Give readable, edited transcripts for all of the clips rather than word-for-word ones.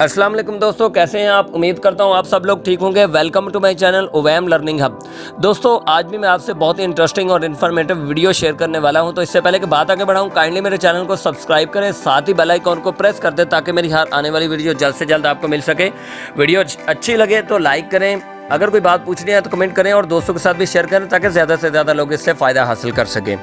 अस्सलाम वालेकुम दोस्तों, कैसे हैं आप। उम्मीद करता हूं आप सब लोग ठीक होंगे। वेलकम टू माय चैनल उवैम लर्निंग हब। दोस्तों आज भी मैं आपसे बहुत ही इंटरेस्टिंग और इन्फॉर्मेटिव वीडियो शेयर करने वाला हूं। तो इससे पहले कि बात आगे बढ़ाऊं, काइंडली मेरे चैनल को सब्सक्राइब करें, साथ ही बेल आइकन को प्रेस कर दें ताकि मेरी हर आने वाली वीडियो जल्द से जल्द आपको मिल सके। वीडियो अच्छी लगे तो लाइक करें, अगर कोई बात पूछनी है तो कमेंट करें और दोस्तों के साथ भी शेयर करें ताकि ज़्यादा से ज़्यादा लोग इससे फ़ायदा हासिल कर सकें।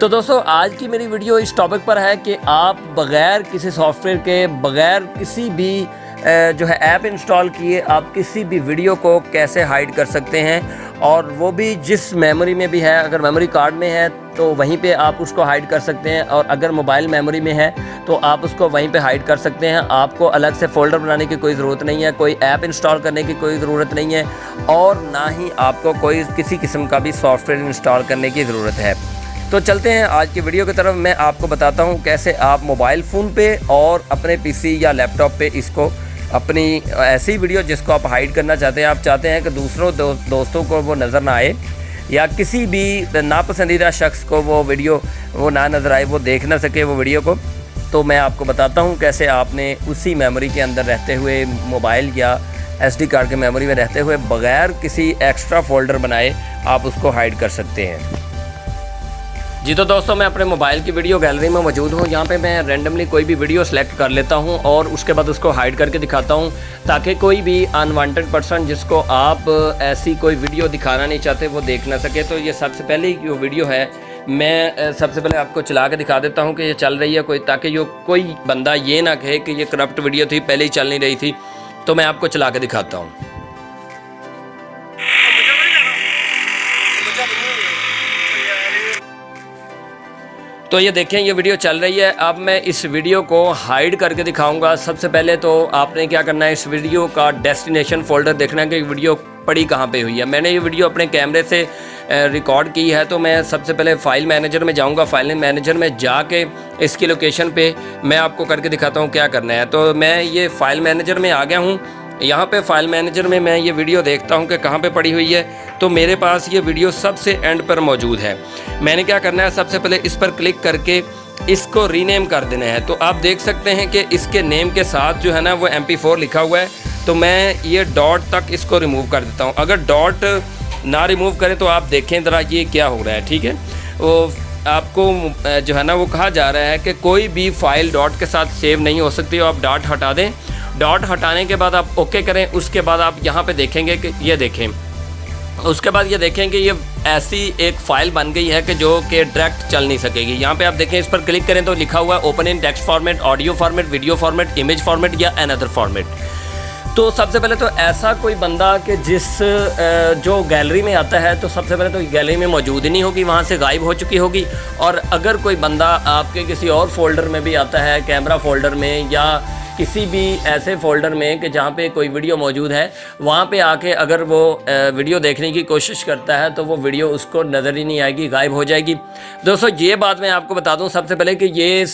तो दोस्तों आज की मेरी वीडियो इस टॉपिक पर है कि आप बग़ैर किसी सॉफ्टवेयर के, बग़ैर किसी भी जो है ऐप इंस्टॉल किए आप किसी भी वीडियो को कैसे हाइड कर सकते हैं, और वो भी जिस मेमोरी में भी है। अगर मेमोरी कार्ड में है तो वहीं पे आप उसको हाइड कर सकते हैं, और अगर मोबाइल मेमोरी में है तो आप उसको वहीं पे हाइड कर सकते हैं। आपको अलग से फ़ोल्डर बनाने की कोई ज़रूरत नहीं है, कोई ऐप इंस्टॉल करने की कोई ज़रूरत नहीं है, और ना ही आपको कोई किसी किस्म का भी सॉफ्टवेयर इंस्टॉल करने की ज़रूरत है। तो चलते हैं आज की वीडियो की तरफ। मैं आपको बताता हूं कैसे आप मोबाइल फ़ोन पे और अपने पीसी या लैपटॉप पे इसको अपनी ऐसी वीडियो जिसको आप हाइड करना चाहते हैं, आप चाहते हैं कि दूसरों दोस्तों को वो नज़र ना आए या किसी भी नापसंदीदा शख्स को वो वीडियो वो ना नज़र आए, वो देख ना सके वो वीडियो को। तो मैं आपको बताता हूँ कैसे आपने उसी मेमोरी के अंदर रहते हुए, मोबाइल या SD कार्ड के मेमोरी में रहते हुए, बग़ैर किसी एक्स्ट्रा फ़ोल्डर बनाए आप उसको हाइड कर सकते हैं। जी तो दोस्तों मैं अपने मोबाइल की वीडियो गैलरी में मौजूद हूँ। यहाँ पे मैं रैंडमली कोई भी वीडियो सेलेक्ट कर लेता हूँ और उसके बाद उसको हाइड करके दिखाता हूँ, ताकि कोई भी अनवांटेड पर्सन जिसको आप ऐसी कोई वीडियो दिखाना नहीं चाहते वो देख ना सके। तो ये सबसे पहले जो वीडियो है मैं सबसे पहले आपको चला के दिखा देता हूँ कि ये चल रही है कोई, ताकि ये कोई बंदा ये ना कहे कि ये करप्ट वीडियो थी, पहले ही चल नहीं रही थी। तो मैं आपको चला के दिखाता हूँ। तो ये देखें ये वीडियो चल रही है। अब मैं इस वीडियो को हाइड करके दिखाऊंगा। सबसे पहले तो आपने क्या करना है, इस वीडियो का डेस्टिनेशन फ़ोल्डर देखना है कि वीडियो पड़ी कहाँ पे हुई है। मैंने ये वीडियो अपने कैमरे से रिकॉर्ड की है, तो मैं सबसे पहले फ़ाइल मैनेजर में जाऊंगा। फाइल मैनेजर में जाके इसकी लोकेशन पे मैं आपको करके दिखाता हूँ क्या करना है। तो मैं ये फ़ाइल मैनेजर में आ गया हूँ। यहाँ पे फ़ाइल मैनेजर में मैं ये वीडियो देखता हूँ कि कहाँ पे पड़ी हुई है। तो मेरे पास ये वीडियो सबसे एंड पर मौजूद है। मैंने क्या करना है, सबसे पहले इस पर क्लिक करके इसको रीनेम कर देना है। तो आप देख सकते हैं कि इसके नेम के साथ जो है ना वो MP4 लिखा हुआ है। तो मैं ये डॉट तक इसको रिमूव कर देता हूँ। अगर डॉट ना रिमूव करें तो आप देखें ज़रा ये क्या हो रहा है, ठीक है। वो आपको जो है ना वो कहा जा रहा है कि कोई भी फ़ाइल डॉट के साथ सेव नहीं हो सकती। आप डॉट हटा दें। डॉट हटाने के बाद आप ओके करें। उसके बाद आप यहाँ पे देखेंगे कि ये देखें, उसके बाद ये देखें कि ये ऐसी एक फ़ाइल बन गई है कि जो कि डायरेक्ट चल नहीं सकेगी। यहाँ पे आप देखें, इस पर क्लिक करें तो लिखा हुआ है open in text format, audio format, video format, image format या अनदर फॉर्मेट। तो सबसे पहले तो ऐसा कोई बंदा कि जिस जो गैलरी में आता है, तो सबसे पहले तो गैलरी में मौजूद ही नहीं होगी, वहाँ से गायब हो चुकी होगी। और अगर कोई बंदा आपके किसी और फोल्डर में भी आता है, कैमरा फोल्डर में या किसी भी ऐसे फ़ोल्डर में कि जहाँ पे कोई वीडियो मौजूद है, वहाँ पे आके अगर वो वीडियो देखने की कोशिश करता है तो वो वीडियो उसको नज़र ही नहीं आएगी, गायब हो जाएगी। दोस्तों ये बात मैं आपको बता दूँ सबसे पहले कि ये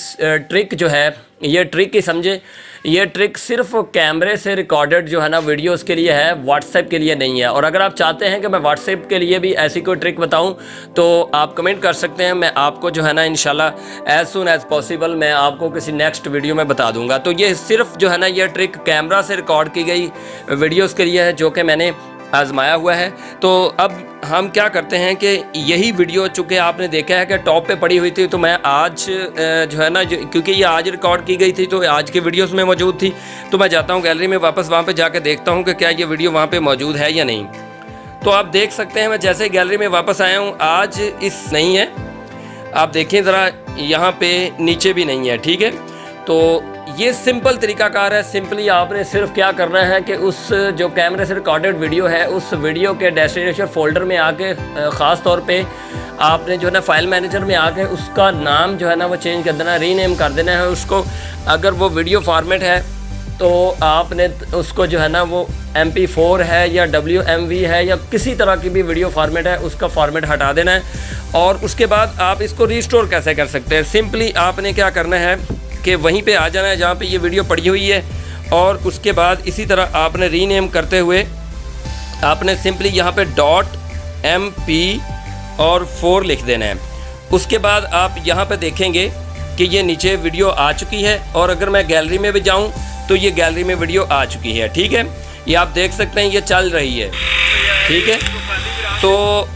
ट्रिक जो है, ये ट्रिक ही समझे, ये ट्रिक सिर्फ कैमरे से रिकॉर्डेड जो है ना वीडियोस के लिए है, व्हाट्सएप के लिए नहीं है। और अगर आप चाहते हैं कि मैं व्हाट्सएप के लिए भी ऐसी कोई ट्रिक बताऊं तो आप कमेंट कर सकते हैं। मैं आपको जो है ना इंशाल्लाह एज़ सून एज़ पॉसिबल मैं आपको किसी नेक्स्ट वीडियो में बता दूंगा। तो ये सिर्फ जो है ना ये ट्रिक कैमरा से रिकॉर्ड की गई वीडियोज़ के लिए है, जो कि मैंने आजमाया हुआ है। तो अब हम क्या करते हैं कि यही वीडियो चूँकि आपने देखा है कि टॉप पे पड़ी हुई थी, तो मैं आज जो है ना क्योंकि ये आज रिकॉर्ड की गई थी तो आज की वीडियोस में मौजूद थी, तो मैं जाता हूँ गैलरी में वापस, वहाँ पे जाके देखता हूँ कि क्या ये वीडियो वहाँ पे मौजूद है या नहीं। तो आप देख सकते हैं मैं जैसे ही गैलरी में वापस आया हूँ, आज इस नहीं है, आप देखें ज़रा यहाँ पर नीचे भी नहीं है, ठीक है। तो ये सिंपल तरीकाकार है। सिंपली आपने सिर्फ क्या करना है कि उस जो कैमरे से रिकॉर्डेड वीडियो है, उस वीडियो के डेस्टिनेशन फ़ोल्डर में आके ख़ास तौर पे आपने जो है ना फ़ाइल मैनेजर में आके उसका नाम जो है ना वो चेंज कर देना, रीनेम कर देना है उसको। अगर वो वीडियो फॉर्मेट है तो आपने उसको जो है ना वो MP4 है या WMV है या किसी तरह की भी वीडियो फॉर्मेट है, उसका फॉर्मेट हटा देना है। और उसके बाद आप इसको रीस्टोर कैसे कर सकते हैं, सिंपली आपने क्या करना है कि वहीं पे आ जाना है जहाँ पे ये वीडियो पड़ी हुई है, और उसके बाद इसी तरह आपने रीनेम करते हुए आपने सिंपली यहाँ पे .MP और 4 लिख देना है। उसके बाद आप यहाँ पे देखेंगे कि ये नीचे वीडियो आ चुकी है, और अगर मैं गैलरी में भी जाऊँ तो ये गैलरी में वीडियो आ चुकी है। ठीक है, ये आप देख सकते हैं, ये चल रही है। ठीक है, तो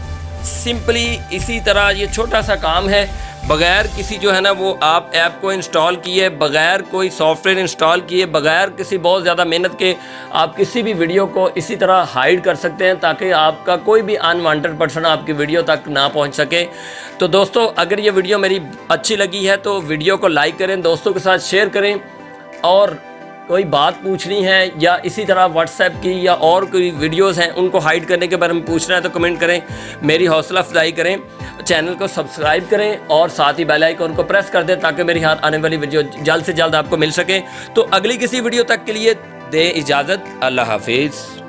सिंपली इसी तरह ये छोटा सा काम है, बग़ैर किसी जो है ना वो आप ऐप को इंस्टॉल किए, बग़ैर कोई सॉफ्टवेयर इंस्टॉल किए, बग़ैर किसी बहुत ज़्यादा मेहनत के आप किसी भी वीडियो को इसी तरह हाइड कर सकते हैं, ताकि आपका कोई भी अनवांटेड पर्सन आपकी वीडियो तक ना पहुंच सके। तो दोस्तों, अगर ये वीडियो मेरी अच्छी लगी है तो वीडियो को लाइक करें, दोस्तों के साथ शेयर करें, और कोई बात पूछनी है या इसी तरह व्हाट्सएप की या और कोई वीडियोस हैं उनको हाइड करने के बारे में पूछना है तो कमेंट करें, मेरी हौसला अफजाई करें, चैनल को सब्सक्राइब करें और साथ ही बेल आइकन को प्रेस कर दें ताकि मेरी हर आने वाली वीडियो जल्द से जल्द आपको मिल सके। तो अगली किसी वीडियो तक के लिए दें इजाज़त। अल्लाह हाफिज़।